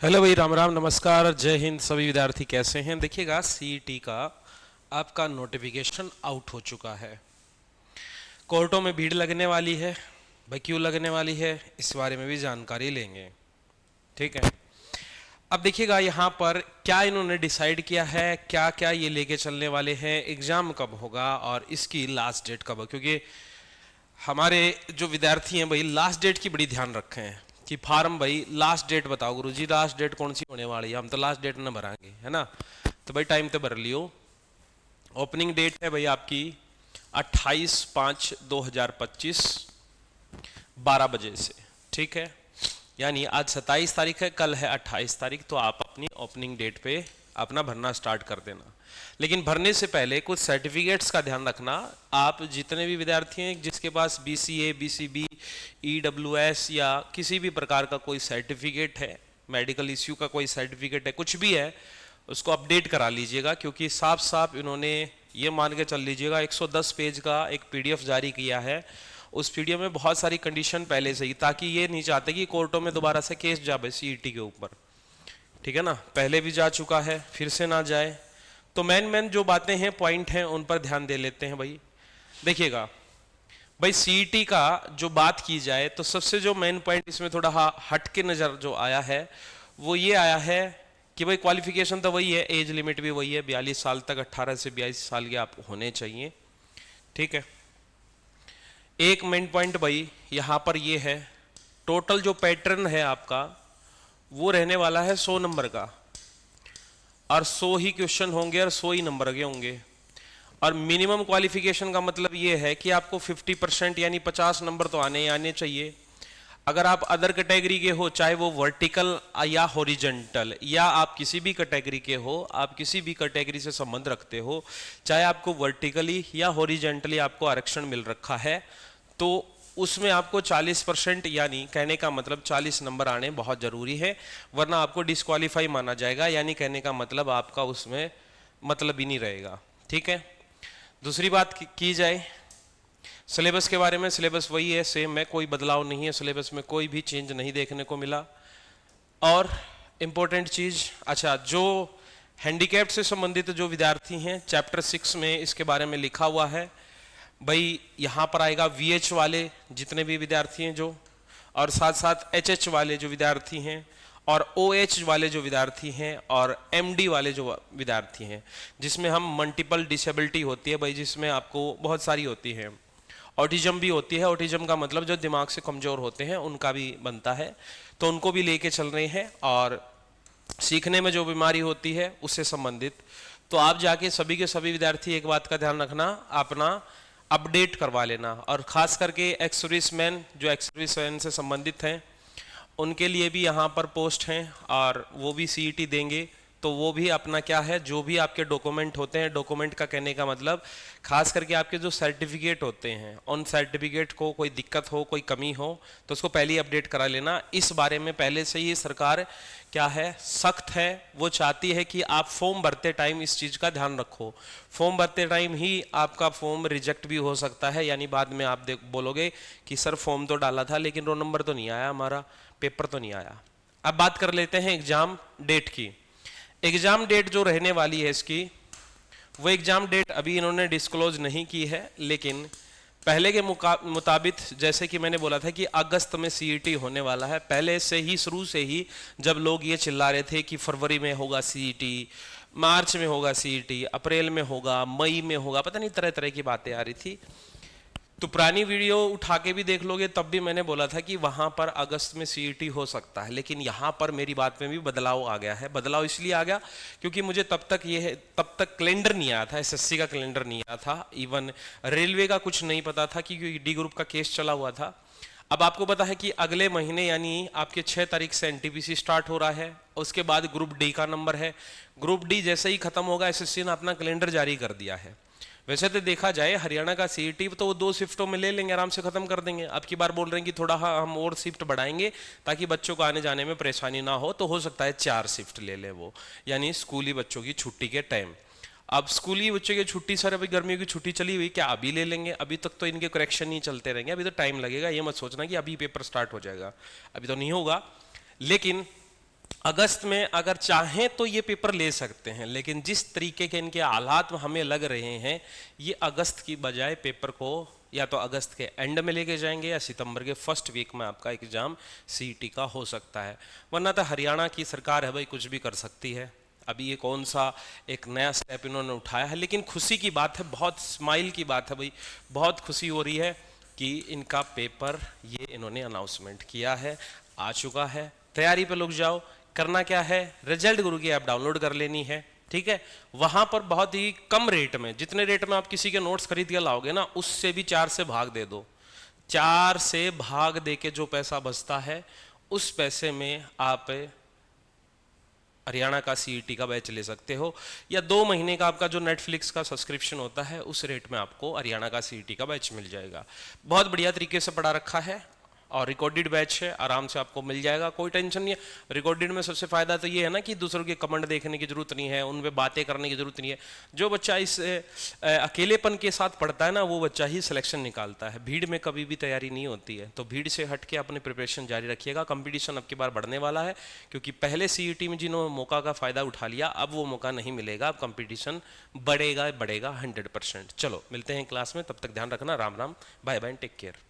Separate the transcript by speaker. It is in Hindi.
Speaker 1: हेलो भाई, राम राम, नमस्कार, जय हिंद। सभी विद्यार्थी कैसे हैं? देखिएगा, सीईटी का आपका नोटिफिकेशन आउट हो चुका है। कोर्टों में भीड़ लगने वाली है भाई। क्यों लगने वाली है, इस बारे में भी जानकारी लेंगे। ठीक है। अब देखिएगा यहाँ पर क्या इन्होंने डिसाइड किया है, क्या क्या ये लेके चलने वाले हैं, एग्जाम कब होगा और इसकी लास्ट डेट कब हो। क्योंकि हमारे जो विद्यार्थी हैं भाई, लास्ट डेट की बड़ी ध्यान रखे हैं कि फार्म भाई लास्ट डेट बताओ गुरुजी, लास्ट डेट कौन सी होने वाली है, हम तो लास्ट डेट ना भराएंगे, है ना। तो भाई टाइम तो भर लियो। ओपनिंग डेट है भाई आपकी 28/5/2025 12 बजे से। ठीक है, यानी आज 27 तारीख है, कल है 28 तारीख। तो आप अपनी ओपनिंग डेट पे अपना भरना स्टार्ट कर देना। लेकिन भरने से पहले कुछ सर्टिफिकेट्स का ध्यान रखना। आप जितने भी विद्यार्थी हैं जिसके पास बीसीए, बीसीबी, ईडब्ल्यूएस या किसी भी प्रकार का कोई सर्टिफिकेट है, मेडिकल इश्यू का कोई सर्टिफिकेट है, कुछ भी है, उसको अपडेट करा लीजिएगा। क्योंकि साफ साफ इन्होंने ये मान के चल लीजिएगा 110 पेज का एक पीडीएफ जारी किया है। उस पीडीएफ में बहुत सारी कंडीशन पहले से ही, ताकि ये नहीं चाहते कि कोर्टों में दोबारा से केस जाए सीईटी के ऊपर। ठीक है ना, पहले भी जा चुका है, फिर से ना जाए। तो मेन जो बातें हैं, पॉइंट हैं, उन पर ध्यान दे लेते हैं भाई। देखिएगा भाई, सीईटी का जो बात की जाए तो सबसे जो मेन पॉइंट इसमें थोड़ा हट के नजर जो आया है वो ये आया है कि भाई क्वालिफिकेशन तो वही है, एज लिमिट भी वही है, 42 साल तक, 18 से 22 साल के आप होने चाहिए। ठीक है। एक मेन पॉइंट भाई यहाँ पर ये है, टोटल जो पैटर्न है आपका वो रहने वाला है 100 नंबर का, और 100 ही क्वेश्चन होंगे और 100 ही नंबर के होंगे। और मिनिमम क्वालिफिकेशन का मतलब ये है कि आपको 50% यानी 50 नंबर तो आने ही आने चाहिए। अगर आप अदर कैटेगरी के हो, चाहे वो वर्टिकल या हॉरिजॉन्टल, या आप किसी भी कैटेगरी के हो, आप किसी भी कैटेगरी से संबंध रखते हो, चाहे आपको वर्टिकली या हॉरिजॉन्टली आपको आरक्षण मिल रखा है, तो उसमें आपको 40% यानी कहने का मतलब 40 नंबर आने बहुत जरूरी है, वरना आपको डिस्क्वालीफाई माना जाएगा। यानी कहने का मतलब आपका उसमें मतलब ही नहीं रहेगा। ठीक है। दूसरी बात की जाए सिलेबस के बारे में, सिलेबस वही है, सेम है, कोई बदलाव नहीं है, सिलेबस में कोई भी चेंज नहीं देखने को मिला। और इम्पोर्टेंट चीज, अच्छा, जो हैंडीकैप्ड से संबंधित जो विद्यार्थी हैं, चैप्टर 6 में इसके बारे में लिखा हुआ है भाई। यहाँ पर आएगा वीएच वाले जितने भी विद्यार्थी हैं जो, और साथ साथ एचएच वाले जो विद्यार्थी हैं, और ओएच वाले जो विद्यार्थी हैं, और एमडी वाले जो विद्यार्थी हैं, जिसमें हम मल्टीपल डिसेबिलिटी होती है भाई, जिसमें आपको बहुत सारी होती है। ऑटिज्म भी होती है, ऑटिज्म का मतलब जो दिमाग से कमजोर होते हैं उनका भी बनता है, तो उनको भी लेके चल रहे हैं। और सीखने में जो बीमारी होती है उससे संबंधित, तो आप जाके सभी के सभी विद्यार्थी एक बात का ध्यान रखना, अपना अपडेट करवा लेना। और खास करके एक्स सर्विसमैन, जो एक्स सर्विसमैन से संबंधित हैं, उनके लिए भी यहाँ पर पोस्ट हैं और वो भी सीईटी देंगे। तो वो भी अपना क्या है, जो भी आपके डॉक्यूमेंट होते हैं, डॉक्यूमेंट का कहने का मतलब खास करके आपके जो सर्टिफिकेट होते हैं, उन सर्टिफिकेट को कोई दिक्कत हो, कोई कमी हो, तो उसको पहले ही अपडेट करा लेना। इस बारे में पहले से ही सरकार क्या है, सख्त है। वो चाहती है कि आप फॉर्म भरते टाइम इस चीज़ का ध्यान रखो। फॉर्म भरते टाइम ही आपका फॉर्म रिजेक्ट भी हो सकता है, यानी बाद में आप बोलोगे कि सर फॉर्म तो डाला था लेकिन रोल नंबर तो नहीं आया, हमारा पेपर तो नहीं आया। अब बात कर लेते हैं एग्जाम डेट की। एग्जाम डेट जो रहने वाली है इसकी, वो एग्जाम डेट अभी इन्होंने डिस्क्लोज नहीं की है, लेकिन पहले के मुताबिक जैसे कि मैंने बोला था कि अगस्त में सीईटी होने वाला है, पहले से ही, शुरू से ही जब लोग ये चिल्ला रहे थे कि फरवरी में होगा सीईटी, मार्च में होगा सीईटी, अप्रैल में होगा, मई में होगा, पता नहीं तरह तरह की बातें आ रही थी। तो पुरानी वीडियो उठा के भी देख लोगे, तब भी मैंने बोला था कि वहां पर अगस्त में सीईटी हो सकता है, लेकिन यहां पर मेरी बात में भी बदलाव आ गया है। बदलाव इसलिए आ गया क्योंकि मुझे तब तक कैलेंडर नहीं आया था, एसएससी का कैलेंडर नहीं आया था, इवन रेलवे का कुछ नहीं पता था क्योंकि डी ग्रुप का केस चला हुआ था। अब आपको पता है कि अगले महीने यानी आपके 6 तारीख से एनटीपीसी स्टार्ट हो रहा है, उसके बाद ग्रुप डी का नंबर है। ग्रुप डी जैसे ही खत्म होगा, एसएससी ने अपना कैलेंडर जारी कर दिया है। वैसे तो देखा जाए हरियाणा का सीईटी तो वो 2 शिफ्टों में ले लेंगे, आराम से खत्म कर देंगे। अब की बार बोल रहे हैं कि थोड़ा हम और शिफ्ट बढ़ाएंगे ताकि बच्चों को आने जाने में परेशानी ना हो, तो हो सकता है 4 शिफ्ट ले ले वो, यानी स्कूली बच्चों की छुट्टी के टाइम। अब स्कूली बच्चों की छुट्टी, सर अभी गर्मियों की छुट्टी चली हुई, क्या अभी ले लेंगे? अभी तक तो इनके करेक्शन ही चलते रहेंगे, अभी तो टाइम लगेगा। ये मत सोचना कि अभी पेपर स्टार्ट हो जाएगा, अभी तो नहीं होगा। लेकिन अगस्त में अगर चाहें तो ये पेपर ले सकते हैं, लेकिन जिस तरीके के इनके हालात हमें लग रहे हैं, ये अगस्त की बजाय पेपर को या तो अगस्त के एंड में लेके जाएंगे या सितंबर के फर्स्ट वीक में आपका एग्जाम सीईटी का हो सकता है। वरना तो हरियाणा की सरकार है भाई, कुछ भी कर सकती है। अभी ये कौन सा एक नया स्टेप इन्होंने उठाया है, लेकिन खुशी की बात है, बहुत स्माइल की बात है भाई, बहुत खुशी हो रही है कि इनका पेपर ये इन्होंने अनाउंसमेंट किया है, आ चुका है। तैयारी पे लोग जाओ। करना क्या है, रिजल्ट गुरु की ऐप डाउनलोड कर लेनी है, ठीक है। वहां पर बहुत ही कम रेट में, जितने रेट में आप किसी के नोट्स खरीद के लाओगे ना, उससे भी 4 से भाग दे दो। 4 से भाग दे के जो पैसा बचता है, उस पैसे में आप हरियाणा का सीईटी का बैच ले सकते हो, या 2 महीने का आपका जो नेटफ्लिक्स का सब्सक्रिप्शन होता है, उस रेट में आपको हरियाणा का सीईटी का बैच मिल जाएगा। बहुत बढ़िया तरीके से पढ़ा रखा है और रिकॉर्डेड बैच है, आराम से आपको मिल जाएगा, कोई टेंशन नहीं है। रिकॉर्डेड में सबसे फायदा तो ये है ना कि दूसरों के कमेंट देखने की जरूरत नहीं है, उन पे बातें करने की जरूरत नहीं है। जो बच्चा इस अकेलेपन के साथ पढ़ता है ना, वो बच्चा ही सिलेक्शन निकालता है। भीड़ में कभी भी तैयारी नहीं होती है, तो भीड़ से हट के अपनी प्रिपरेशन जारी रखिएगा। कंपटीशन अब की बार बढ़ने वाला है, क्योंकि पहले सीईटी में जिन्होंने मौका का फायदा उठा लिया, अब वो मौका नहीं मिलेगा। अब कंपटीशन बढ़ेगा 100%। चलो मिलते हैं क्लास में, तब तक ध्यान रखना। Ram Ram, bye bye, take care.